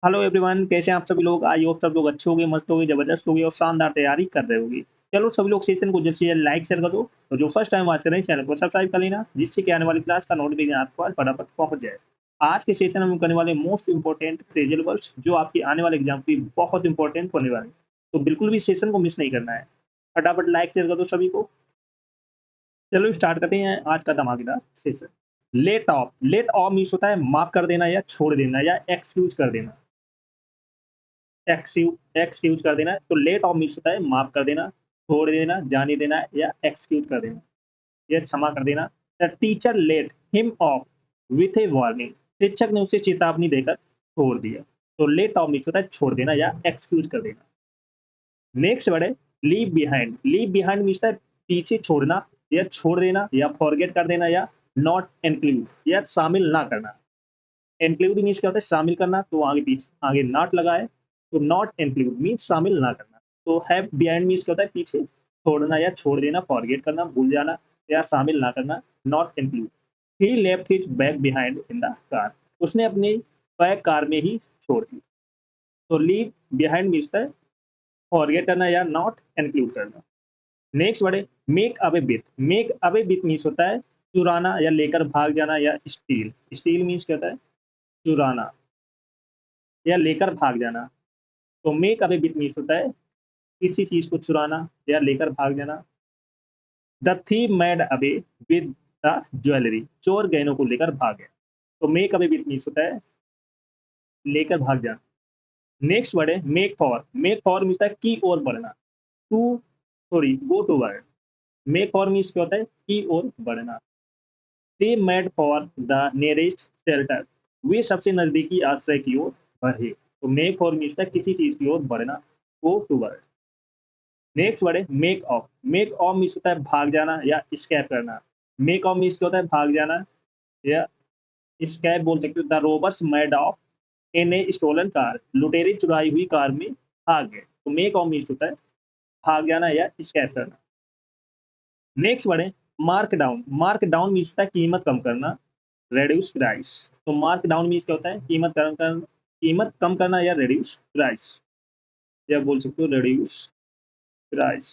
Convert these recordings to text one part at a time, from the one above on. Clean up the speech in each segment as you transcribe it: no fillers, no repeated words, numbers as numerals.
Hello everyone, कैसे हैं आप सभी लोग। आई होप सब लोग अच्छे होंगे, मस्त होंगे, जबरदस्त होंगे और शानदार तैयारी कर रहे होंगे। चलो सभी लोग सेशन को जल्द से जल्द लाइक शेयर कर दो और जो फर्स्ट टाइम वॉच कर रहे हैं चैनल को सब्सक्राइब कर लेना, जिससे कि आने वाली क्लास का नोटिफिकेशन आपके पास फटाफट पहुंच जाए। आज के सेशन में हम करने वाले मोस्ट इंपॉर्टेंट फ्रेजल वर्ड्स जो आपके आने वाले एग्जाम की बहुत इंपॉर्टेंट होने वाले हैं। तो बिल्कुल भी सेशन को मिस नहीं करना है। फटाफट लाइक शेयर कर दो सभी को। चलो स्टार्ट करते हैं आज का धमाकेदार सेशन। लेट ऑफ मीन्स होता है माफ कर देना या छोड़ देना या एक्सक्यूज कर देना। एक्सक्यूज कर देना, तो लेट ऑफ मीन्स होता है माफ कर देना, छोड़ देना, जाने देना या एक्सक्यूज कर देना, या क्षमा कर देना। The teacher let him of with A warning, शिक्षक ने उसे चेतावनी देकर छोड़ दिया। तो लेट ऑफ मीन्स होता है छोड़ देना या एक्सक्यूज कर देना। नेक्स्ट वर्ड है leave behind. Leave behind means है पीछे छोड़ना या छोड़ देना या फॉरगेट कर देना या नॉट इंक्लूड या शामिल ना करना। इंक्लूड मीन्स क्या होता है शामिल करना, तो आगे पीछे आगे नॉट लगा है, तो नॉट इंक्लूड मीन्स शामिल ना करना। तो हैव बिहाइंड मीन्स क्या होता है पीछे छोड़ना या छोड़ देना, फॉरगेट करना, भूल जाना या शामिल ना करना। Not include. He left his bag behind in the car, उसने अपनी बैग कार में ही छोड़ दी। तो लीव बिहाइंड मीन्स है फॉरगेट करना या नॉट इंक्लूड करना। नेक्स्ट वर्ड है make away with. Make away with means होता है चुराना या लेकर भाग जाना या स्टील। स्टील मीन्स क्या होता है चुराना या लेकर भाग जाना। तो मेक अवे विथ मीन्स होता है किसी चीज को चुराना या लेकर भाग जाना। The thief made away with the jewellery, चोर गहनों को लेकर भाग गया। तो मेक अवे विथ मीन्स होता है लेकर भाग जाना। नेक्स्ट वर्ड है make for. Make for means है की ओर बढ़ना, to sorry go to word. मेक फॉर मीन्स क्या होता है की ओर बढ़ना। They made for the nearest shelter, वे सबसे नजदीकी आश्रय की ओर बढ़े। तो मेक फॉर मीन्स है किसी चीज की ओर बढ़ना, go to word. Next word है make off. Make off means होता है भाग जाना या स्कैप करना। मेक ऑफ मीन्स क्या होता है भाग जाना या स्कैप बोल सकते हो। The robbers made off in a stolen car, लुटेरे चुराई हुई कार में भाग गए। तो मेक ऑफ मीन्स होता है भाग जाना या स्कैप करना। नेक्स्ट वर्ड है mark down. Mark down means होता है कीमत कम करना, रेड्यूस प्राइस। तो मार्क डाउन मीन्स क्या होता है कीमत कम करना या रेड्यूस प्राइस, या बोल सकते हो reduce price.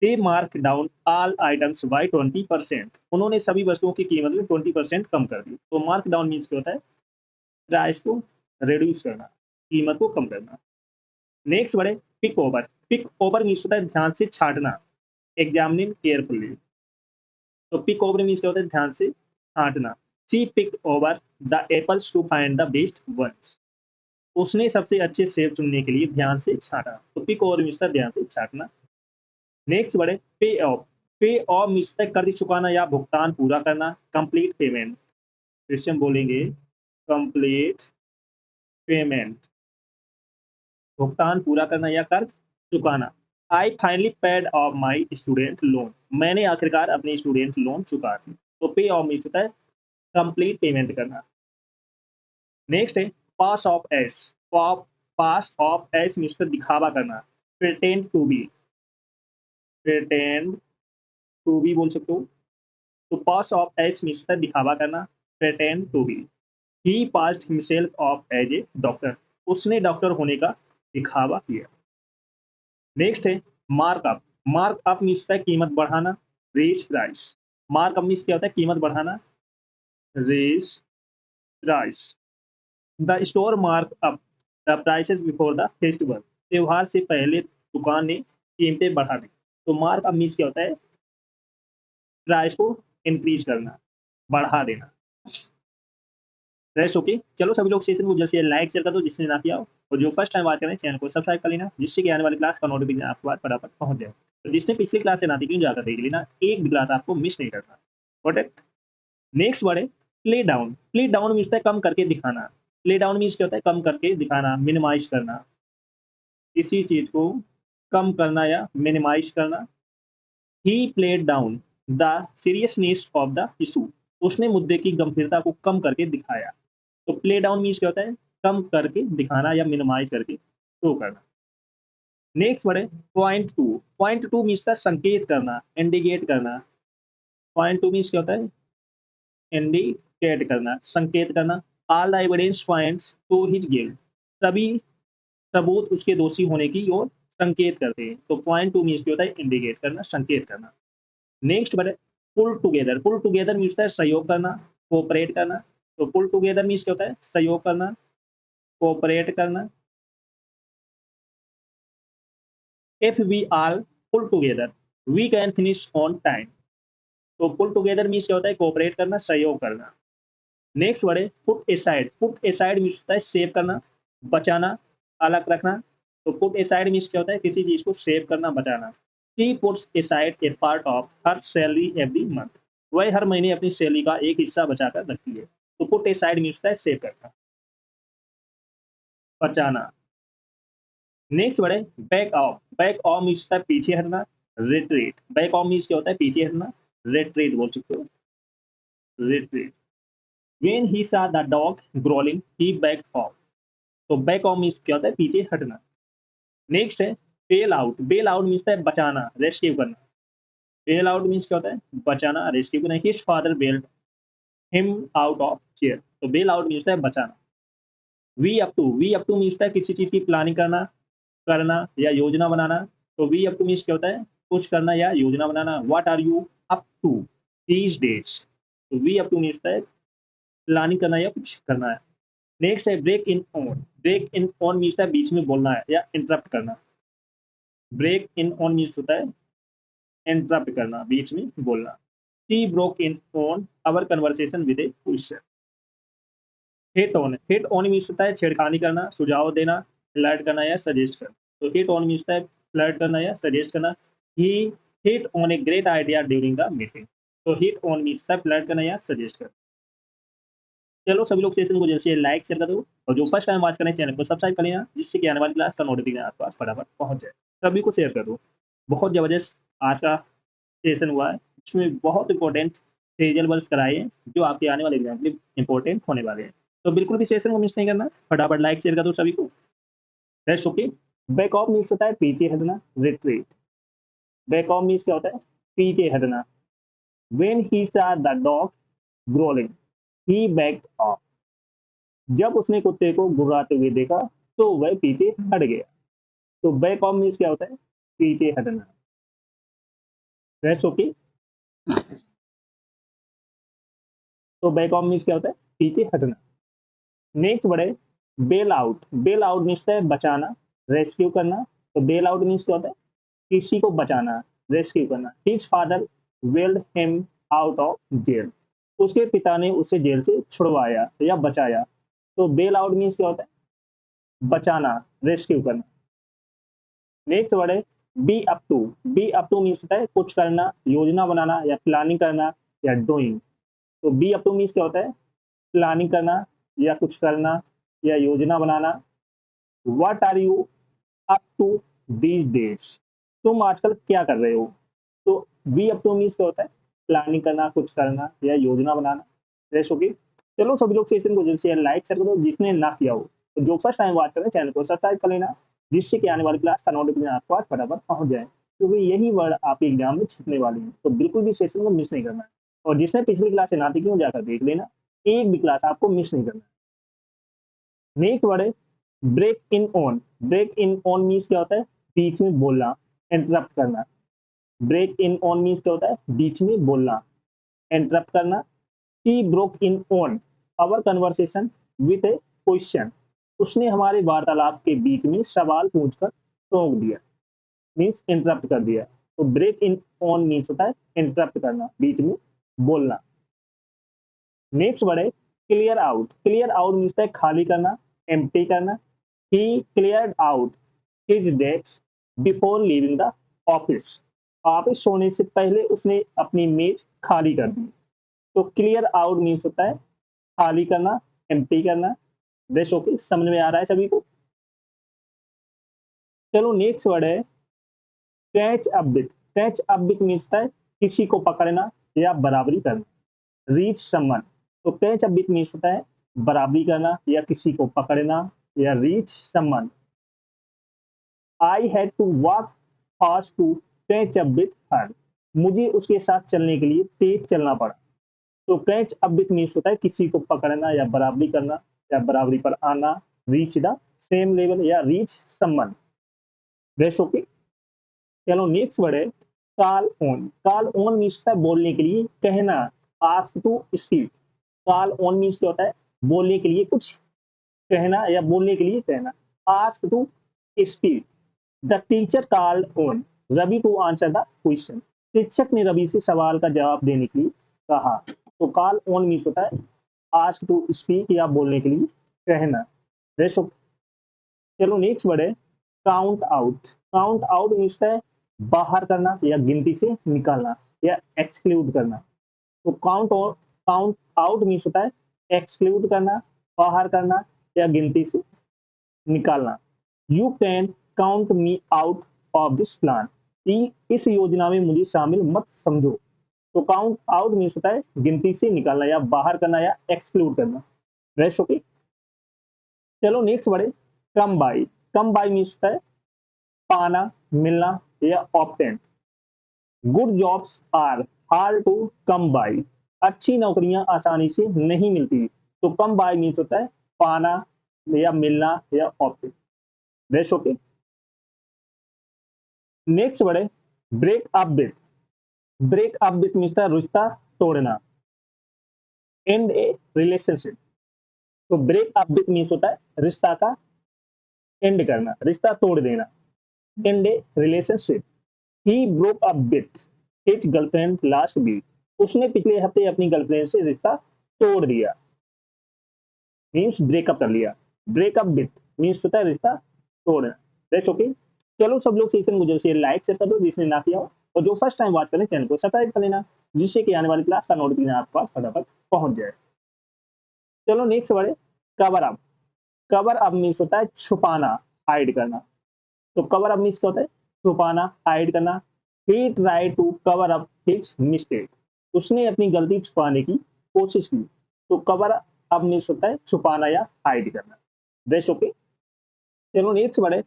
They mark down all items by 20%, उन्होंने सभी वस्तुओं की कीमत में 20% कम कर दी। तो मार्क डाउन मीन्स क्या होता है प्राइस को रिड्यूस करना, कीमत को कम करना। नेक्स्ट वर्ड है pick over. Pick over means होता है ध्यान से छांटना, एग्जामिनिंग केयरफुली। तो पिक ओवर मीन्स क्या होता है ध्यान से छांटना। She pick over the apples to find the best ones, उसने सबसे अच्छे सेब चुनने के लिए ध्यान से छांटा। तो पिक ओवर मीन्स होता है ध्यान से छांटना। नेक्स्ट वर्ड है पे ऑफ। पे ऑफ मीन्स होता है कर्ज चुकाना या भुगतान पूरा करना, कंप्लीट पेमेंट। फिर से हम बोलेंगे कंप्लीट पेमेंट, भुगतान पूरा करना या कर्ज चुकाना। I finally paid of my student loan, मैंने आखिरकार अपने स्टूडेंट लोन चुका दी। तो पे ऑफ मीन्स होता है कंप्लीट पेमेंट करना। नेक्स्ट है pass off as. Pass off as means दिखावा करना, pretend to be. Pretend to be बोल सकते हो। तो पास ऑफ एस मीन्स दिखावा करना, pretend to be. He passed himself off as a doctor, उसने डॉक्टर होने का दिखावा किया। नेक्स्ट है मार्कअप। मार्कअप मीन्स होता है कीमत बढ़ाना, रेस प्राइस। मार्कअप मीन्स क्या होता है कीमत बढ़ाना, raise price. The store mark up the prices before the festival, त्योहार से पहले दुकान ने कीमतें बढ़ा दी। तो मार्कअप मीन्स क्या होता है प्राइस को इंक्रीज करना, बढ़ा देना। Rest okay. चलो सभी लोग सेशन को जल्द से लाइक शेयर कर दो जिसने ना किया हो, और जो फर्स्ट टाइम बात करें चैनल को सब्सक्राइब कर लेना, जिससे कि आने वाली क्लास का नोटिफिकेशन आपके पास फटाफट पहुंच जाए। तो जिसने पिछली क्लास से ना देखी जाकर देख लेना, एक भी क्लास आपको मिस नहीं करना। प्रोटेक्ट। नेक्स्ट वर्ड है play down. Play down means है कम करके दिखाना। प्ले डाउन मीन्स क्या होता है कम करके दिखाना, मिनिमाइज करना, किसी चीज को कम करना या मिनिमाइज करना। He played down the seriousness of the issue, उसने मुद्दे की गंभीरता को कम करके दिखाया। तो प्ले डाउन मीन्स क्या होता है कम करके दिखाना या मिनिमाइज करके शो करना। नेक्स्ट वर्ड है point two. Point two means का संकेत करना, इंडिकेट करना। पॉइंट टू मीन्स क्या होता है इंडिकेट करना, संकेत करना। All the evidence points to his guilt, सभी सबूत उसके दोषी होने की ओर संकेत करते हैं। तो पॉइंट टू मीन्स क्या होता है, इंडिकेट करना, संकेत करना। नेक्स्ट वर्ड है पुल टुगेदर। पुल टुगेदर मीन्स होता है सहयोग करना, कोऑपरेट करना। तो पुल टुगेदर मीन्स क्या होता है, सहयोग करना, कोऑपरेट करना। If we all pull together we can finish on time. तो पुल टुगेदर मीन्स क्या होता है, कोऑपरेट करना, सहयोग करना। नेक्स्ट वर्ड है put aside. Put aside means होता है सेव करना, बचाना, अलग रखना। तो पुट एसाइड मीन्स क्या होता है, किसी चीज को सेव करना, बचाना। She puts aside A part of her salary every month. वह हर महीने अपनी सैलरी का एक हिस्सा बचाकर रखती है। तो पुट एसाइड मीन्स होता है सेव करना, बचाना। नेक्स्ट वर्ड है back of. Back of means होता है पीछे हटना, रिट्रीट। बैक ऑफ मीन्स क्या होता है, पीछे हटना, रिट्रीट बोल सकते हो, retreat. When he saw the dog growling, he backed off. तो बैक ऑफ मीन्स क्या होता है, पीछे हटना। नेक्स्ट है bail out. Bell out means है बचाना, रेस्क्यू करना। बेल आउट मीन्स क्या होता है, बचाना, रेस्क्यू करना। His father bailed him out of chair. तो बेल आउट मीन्स है बचाना। Be up to. Be up to means है किसी चीज की प्लानिंग करना, करना या योजना बनाना। तो वी अप टू मीन्स क्या होता है, कुछ करना या योजना बनाना। What are you up to these days. तो वी अप टू मीन्स है प्लानिंग करना या कुछ करना है। नेक्स्ट है break in on. Break in on means है बीच में बोलना है या इंटरप्ट करना। ब्रेक इन ऑन मीन्स होता है इंटरप्ट करना, बीच में बोलना। She broke in on our conversation with A question. Hit on. Hit on means होता है छेड़खानी करना, सुझाव देना, फ्लर्ट करना या सजेस्ट करना। तो हिट ऑन मीन्स होता है फ्लर्ट करना या सजेस्ट करना। He hit on a great idea during the meeting. तो हिट ऑन मीन्स होता है फ्लर्ट करना या सजेस्ट करना। चलो सभी लोग सेशन को जैसे लाइक शेयर कर दो, और जो फर्स्ट टाइम वॉच करें चैनल को सब्सक्राइब कर लेना, जिससे कि आने वाली क्लास का नोटिफिकेशन आपके पास फटाफट पहुंच जाए। सभी को शेयर कर दो। बहुत जबरदस्त आज का सेशन हुआ है, इसमें बहुत इंपॉर्टेंट फेजल वर्क कराए हैं जो आपके आने वाले एग्जाम के लिए इंपॉर्टेंट होने वाले हैं। तो बिल्कुल भी सेशन को मिस नहीं करना, फटाफट लाइक शेयर कर दो सभी को। That's okay. Back of means होता है पीछे हटना, रिट्रीट। बैक ऑफ मीन्स क्या होता है, पीछे हटना। When he saw the dog gruelling he backed of. जब उसने कुत्ते को गुर्राते हुए देखा तो वह पीछे हट गया। तो बैक ऑफ मीन्स क्या होता है, पीछे हटना। That's okay. तो बैक ऑफ मीन्स क्या होता है, पीछे हटना। नेक्स्ट वर्ड है bail out. Bell out means है बचाना, रेस्क्यू करना। तो बेल आउट मीन्स क्या होता है, किसी को बचाना, रेस्क्यू करना। His father bailed him out of jail. उसके पिता ने उसे जेल से छुड़वाया या बचाया। तो बेल आउट मीन्स क्या होता है, बचाना, रेस्क्यू करना। नेक्स्ट वर्ड है be up to. Be up to means होता है कुछ करना, योजना बनाना या प्लानिंग करना या डूइंग। तो बी अप टू मीन्स क्या होता है, प्लानिंग करना या कुछ करना या योजना बनाना। What are you up to these days. तुम आजकल क्या कर रहे हो। तो बी अप टू मीन्स क्या होता है, प्लानिंग करना, कुछ करना या योजना बनाना। जैसे ओके। चलो सभी लोग सेशन को जल्द से लाइक शेयर करो, जिसने ना किया हो तो जो फर्स्ट टाइम वॉच करें चैनल को सब्सक्राइब कर लेना, जिससे कि आने वाली क्लास का नोटिफिकेशन आपको आज फटाफट पहुंच जाए, क्योंकि यही वर्ड आपके एग्जाम में छिपने वाली है। तो बिल्कुल भी सेशन को मिस नहीं करना है। और जिसने पिछली क्लास से ना देखी हो जाकर देख लेना, एक भी क्लास आपको मिस नहीं करना है। नेक्स्ट वर्ड है break in on. Break in on means क्या होता है, बीच में बोलना, इंटरप्ट करना। ब्रेक इन ऑन मीन्स क्या होता है, बीच में बोलना, इंटरप्ट करना। She broke in on our conversation with A question. उसने हमारे वार्तालाप के बीच में सवाल पूछकर टोक दिया, मीन्स इंटरप्ट कर दिया। तो ब्रेक इन ऑन मीन्स होता है इंटरप्ट करना, बीच में बोलना। नेक्स्ट वर्ड है clear out. Clear out means है खाली करना, एम्प्टी करना। ही cleared out his desk before leaving the office. Office सोने से पहले उसने अपनी मेज खाली कर दी। तो क्लियर आउट मीन्स होता है खाली करना, एम्प्टी करना। बेस्ट ओके, समझ में आ रहा है सभी को। चलो नेक्स्ट वर्ड है catch up with. Catch up with means है किसी को पकड़ना या बराबरी करना, रीच समवन। तो कैच अप विथ मीन्स होता है बराबरी करना या किसी को पकड़ना या reach someone. I had to walk fast to catch up with her. मुझे उसके साथ चलने के लिए तेज चलना पड़ा। तो कैच अप विथ मीन्स होता है किसी को पकड़ना या बराबरी करना या बराबरी पर आना, रीच द सेम लेवल या रीच समवन। Rest okay. चलो नेक्स्ट वर्ड है call on. Call on means होता है बोलने के लिए, कहना, ask to speak. Call on means क्या होता है, बोलने के लिए कुछ कहना या बोलने के लिए कहना। Ask to speak. The teacher called on Ravi to answer the question. शिक्षक ने रवि से सवाल का जवाब देने के लिए कहा। तो कॉल ऑन मीन्स होता है आस्क टू स्पीक या बोलने के लिए कहना। Rest okay. चलो नेक्स्ट वर्ड है count out. Count out means है बाहर करना या गिनती से निकालना या एक्सक्लूड करना। तो काउंट आउट मीन्स होता है एक्सक्लूड करना, बाहर करना या गिनती से निकालना। You can count me out of this plan. इस योजना में मुझे शामिल मत समझो। तो काउंट आउट मीन्स होता है गिनती से निकालना या बाहर करना या एक्सक्लूड करना। Rest okay. चलो नेक्स्ट वर्ड है come by. Come by means होता है पाना, मिलना या obtain. Good jobs are hard to come by. अच्छी नौकरियां आसानी से नहीं मिलती। तो कम बाई मीन्स होता है पाना या मिलना या obtain. Rest okay. Next word है break up with. Break up with means रिश्ता तोड़ना, एंड ए रिलेशनशिप। तो ब्रेक अप विथ मीन्स होता है रिश्ता का एंड करना, रिश्ता तोड़ देना, end a relationship. He broke up with his girlfriend last week. उसने पिछले हफ्ते अपनी गर्लफ्रेंड से रिश्ता तोड़ दिया, मीन्स ब्रेकअप कर लिया। ब्रेकअप विथ मीन्स होता है रिश्ता तोड़ना। That's okay. चलो सब लोग सेशन मुझे शेयर लाइक से कर दो जिसने ना किया हो, और जो फर्स्ट टाइम वॉच करें चैनल को सब्सक्राइब कर लेना, जिससे कि आने वाली क्लास का नोटिफिकेशन आपके पास फटाफट पहुंच जाए। चलो नेक्स्ट वर्ड है cover up. Cover up means होता है छुपाना, हाइड करना। तो कवर अप मीन्स क्या होता है, छुपाना, हाइड करना। He try to cover up his mistake. उसने अपनी गलती छुपाने की कोशिश की। तो कवर अप मीन्स होता है छुपाना या हाइड करना। That's okay. चलो नेक्स्ट वर्ड है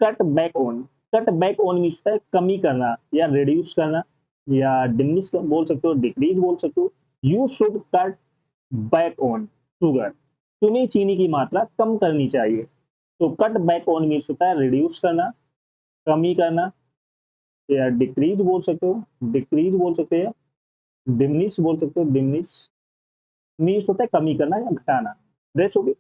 cut back on. Cut back on means होता है कमी करना या रिड्यूस करना या डिमिनिश बोल सकते हो, डिक्रीज बोल सकते हो। You should cut back on sugar. तुम्हें चीनी की मात्रा कम करनी चाहिए। तो कट बैक ऑन मीन्स होता है रिड्यूस करना, कमी करना या डिक्रीज बोल सकते हो, डिक्रीज बोल सकते हैं, डिमिनिश बोल सकते हो, डिमिनिश मीन्स होता है कमी करना या घटाना। That's okay.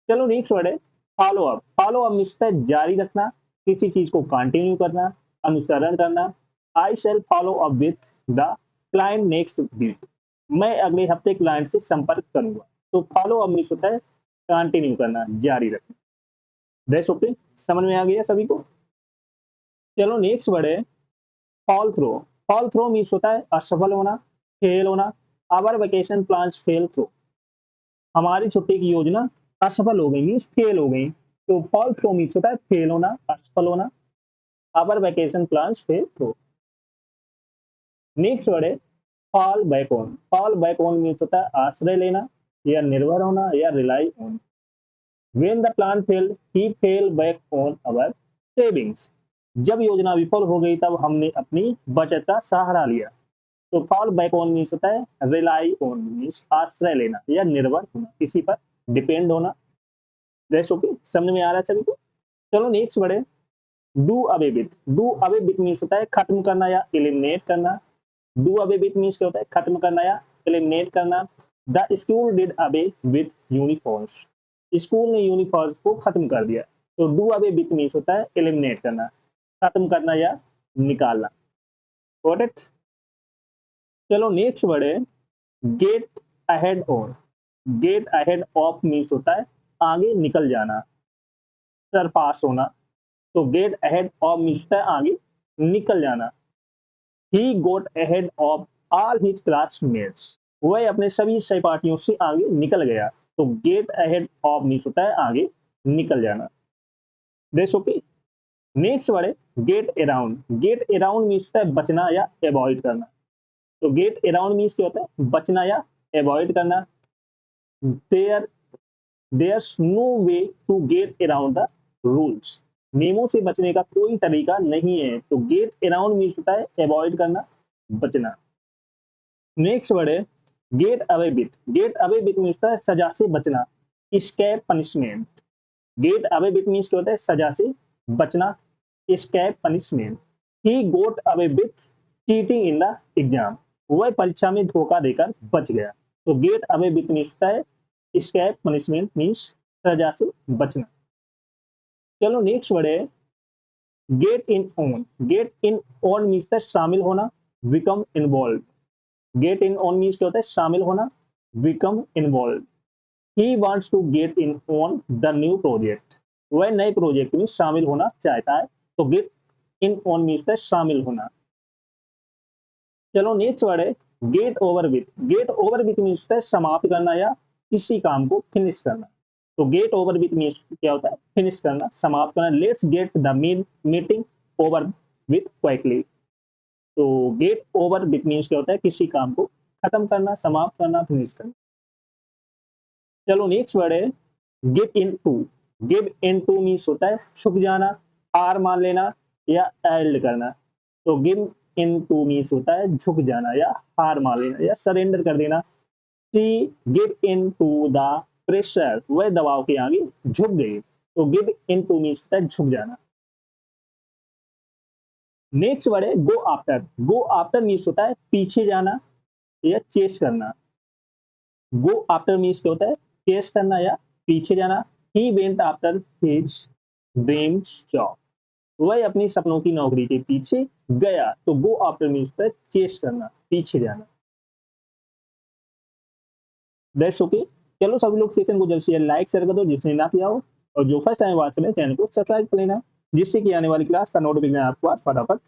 चलो नेक्स्ट वर्ड है follow up. Follow up means होता है जारी रखना, किसी चीज को कंटिन्यू करना, अनुसरण करना। I shall follow up with the client next week. मैं अगले हफ्ते क्लाइंट से संपर्क करूंगा। तो फॉलो अप मीन्स होता है कंटिन्यू करना, जारी रखना। That's okay. समझ में आ गया सभी को। चलो नेक्स्ट वर्ड है fall through. Fall through means होता है असफल होना, फेल होना। Our vacation plans fell through. हमारी छुट्टी की योजना असफल हो गई, मीन्स फेल हो गई। तो फॉल थ्रू मीन्स होता है फेल होना, असफल होना। Our vacation plans fell through. Next word है fall back on. Fall back on means होता है आश्रय लेना या निर्भर होना या rely on. When the plan failed he fell back on our savings. जब योजना विफल हो गई तब हमने अपनी बचत का सहारा लिया। तो फॉल बैक ऑन मीन्स होता है रिलाई ऑन, मीन्स आश्रय लेना या निर्भर होना, किसी पर डिपेंड होना। Rest okay. समझ में आ रहा है सभी को। चलो नेक्स्ट वर्ड है do away with. Do away with means होता है खत्म करना या एलिमिनेट करना। डू अवे विथ मीन्स क्या होता है, खत्म करना या एलिमिनेट करना। The school did away with uniforms. School ने यूनिफॉर्म्स को खत्म कर दिया। तो डू अवे विथ मीन्स होता है एलिमिनेट करना, खत्म करना या निकालना। Got it. चलो नेक्स्ट वर्ड है get ahead on. Get ahead of means होता है आगे निकल जाना, सरपास होना। तो गेट अहेड ऑफ मीन्स होता है आगे निकल जाना। He got ahead of all his classmates. वह अपने सभी सहपाठियों से आगे निकल गया। तो गेट अहेड ऑफ मीन्स होता है आगे निकल जाना। देश ओके। नेक्स्ट वर्ड है get around. Get around means होता है बचना या अवॉइड करना। तो गेट अराउंड मीन्स क्या होता है, बचना या अवॉइड करना। There there's no way to get around the rules. नियमों से बचने का कोई तरीका नहीं है। तो गेट अराउंड मीन्स होता है अवॉइड करना, बचना। नेक्स्ट वर्ड है get away with. Get away with means होता है सजा से बचना, escape punishment. Get away with means क्या होता है, सजा से बचना, escape punishment. He got away with cheating in the exam. वह परीक्षा में धोखा देकर बच गया. तो गेट अवे विथ मीन्स होता है escape punishment मीन्स सजा से बचना. चलो नेक्स्ट वर्ड है get in on. Get in on means है शामिल होना, become involve. Get in on means क्या होता है, शामिल होना, become involve. He wants to get in on the new project. वह नए प्रोजेक्ट में शामिल होना चाहता है. तो गेट इन ऑन मीन्स है शामिल होना. चलो नेक्स्ट वर्ड है get over with. Get over with means है समाप्त करना या किसी काम को फिनिश करना. तो गेट ओवर विथ मीन्स क्या होता है, फिनिश करना, समाप्त करना. Let's get the meeting over with quickly. तो गेट ओवर विथ मीन्स क्या होता है, किसी काम को खत्म करना, समाप्त करना, फिनिश करना. चलो नेक्स्ट वर्ड है give in to. Give in to means होता है झुक जाना, हार मान लेना या एल्ड करना. तो गिव इन टू मीन्स होता है झुक जाना या हार मान लेना या सरेंडर कर देना. She give in to the pressure. वह दबाव के आगे झुक गई. तो गिव इन टू मीन्स होता है झुक जाना. नेक्स्ट वर्ड है go after. Go after means होता है पीछे जाना या चेस करना. गो आफ्टर मीन्स क्या होता है, चेस करना या पीछे जाना. He went after his dreams job. वह अपनी सपनों की नौकरी के पीछे गया. तो गो आफ्टर मीन्स होता है चेस करना, पीछे जाना. That's okay. चलो सभी लोग सेशन को जल्द से जल्द लाइक शेयर कर दो जिसने ना किया हो, और जो फर्स्ट टाइम वॉच करें चैनल को सब्सक्राइब कर लेना, जिससे कि आने वाली क्लास का नोटिफिकेशन आपको आज फटाफट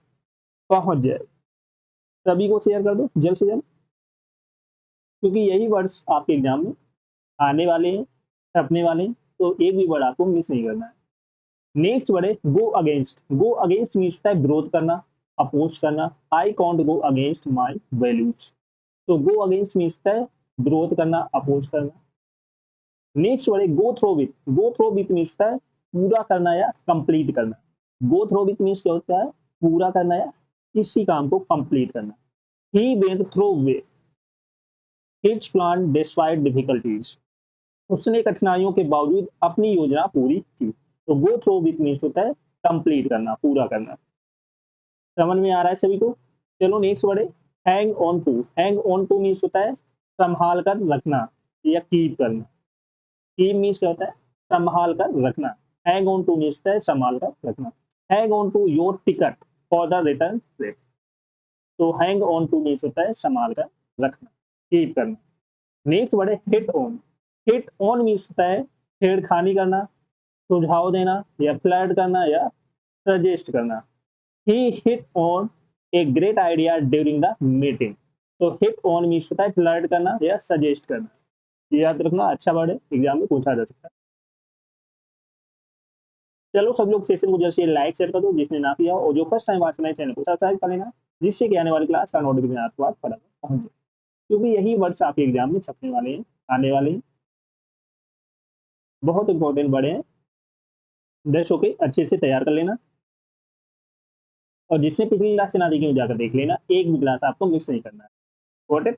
पहुंच जाए. सभी को शेयर कर दो जल्द से जल्द, क्योंकि यही वर्ड्स आपके एग्जाम में आने वाले हैं, छपने वाले हैं. तो एक भी वर्ड आपको मिस नहीं करना है. नेक्स्ट वर्ड है go against. Go against means होता है विरोध करना, अपोज करना. I can't go against my values. तो गो अगेंस्ट मीन्स होता है विरोध करना, अपोज करना. नेक्स्ट वर्ड है go through with. Go through with means होता है पूरा करना या कंप्लीट करना. गो थ्रो विथ मीन्स क्या होता है, पूरा करना या किसी काम को कंप्लीट करना. He went through way his plan despite difficulties. उसने कठिनाइयों के बावजूद अपनी योजना पूरी की. तो गो थ्रू विथ मीन्स होता है कंप्लीट करना, पूरा करना. समझ में आ रहा है सभी को. चलो नेक्स्ट वर्ड है hang on to. Hang on to means होता है संभाल कर रखना या कीप करना. कीप मीन्स क्या होता है, संभाल कर रखना. हैंग ऑन टू मीन्स होता है संभाल कर रखना. Hang on to your ticket for the return trip. तो हैंग ऑन टू मीन्स होता है संभाल कर रखना, कीप करना. नेक्स्ट वर्ड है hit on. Hit on means होता है छेड़खानी करना, सुझाव देना या फ्लर्ट करना या सजेस्ट करना. He hit on a great idea during the meeting. तो हिट ऑन मीन्स होता है फ्लर्ट करना या सजेस्ट करना. याद रखना, अच्छा वर्ड है, एग्जाम में पूछा जा सकता है. चलो सब लोग सेशन को जल्द से लाइक शेयर कर दो जिसने ना किया हो, और जो फर्स्ट टाइम वॉच करना है चैनल को सब्सक्राइब कर लेना, जिससे कि आने वाली क्लास का नोटिफिकेशन आपके पास फटाफट पहुंच जाए, क्योंकि यही वर्ड्स आपके एग्जाम में छपने वाले हैं, आने वाले हैं. बहुत इंपॉर्टेंट वर्ड है. That's okay. अच्छे से तैयार कर लेना, और जिसने पिछली क्लास से ना देखी हो जाकर देख लेना. एक भी क्लास आपको मिस नहीं करना है. Got it.